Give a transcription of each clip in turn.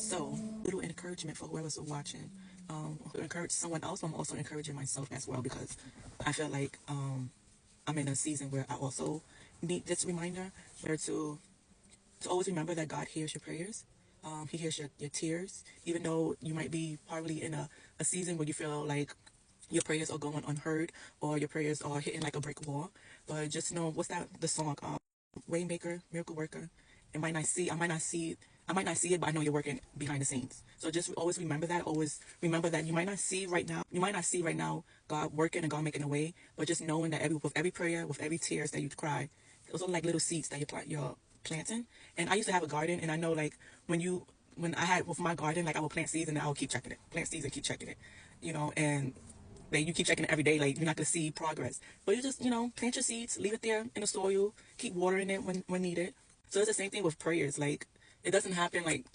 So, little encouragement for whoever's watching. To encourage someone else, I'm also encouraging myself as well because I feel like I'm in a season where I also need this reminder where to always remember that God hears your prayers. He hears your tears, even though you might be probably in a season where you feel like your prayers are going unheard or your prayers are hitting like a brick wall. But just know, what's that, the song, Rainmaker, Miracle Worker. I might not see it, but I know you're working behind the scenes. So just always remember that. Always remember that you might not see right now. You might not see right now God working and God making a way, but just knowing that with every prayer, with every tears that you cry, those are like little seeds that you're planting. And I used to have a garden, and I know like when I had with my garden, like I would plant seeds and I would keep checking it, plant seeds and keep checking it, and like you keep checking it every day, like you're not gonna see progress. But you just, plant your seeds, leave it there in the soil, keep watering it when needed. So it's the same thing with prayers. Like it doesn't happen like,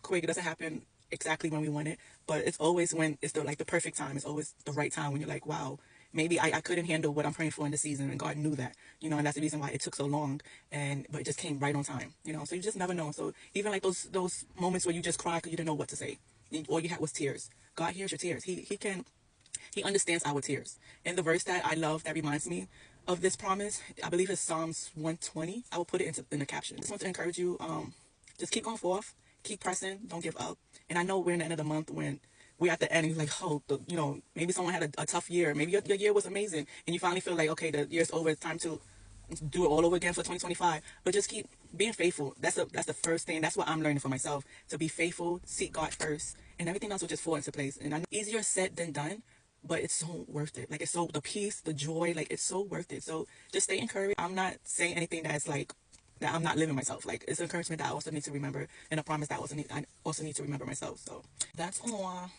quick. It doesn't happen exactly when we want it, but it's always when it's the perfect time. It's always the right time when you're like, wow, maybe I couldn't handle what I'm praying for in the season, and God knew that, and that's the reason why it took so long, but it just came right on time, So you just never know. So even like those moments where you just cry because you didn't know what to say, all you had was tears. God hears your tears. He understands our tears. And the verse that I love that reminds me of this promise, I believe it's Psalms 120. I will put it in the caption. I just want to encourage you, just keep going forth, keep pressing, don't give up. And I know we're in the end of the month when we're at the end and you're like, oh, maybe someone had a tough year. Maybe your year was amazing and you finally feel like, okay, the year's over. It's time to do it all over again for 2025. But just keep being faithful. That's the first thing. That's what I'm learning for myself. To be faithful, seek God first, and everything else will just fall into place. And I know easier said than done, but it's so worth it. Like, it's so, the peace, the joy, like, it's so worth it. So just stay encouraged. I'm not saying anything that's like that I'm not living myself. Like, it's encouragement that I also need to remember, and a promise that I also need to remember myself. So that's all.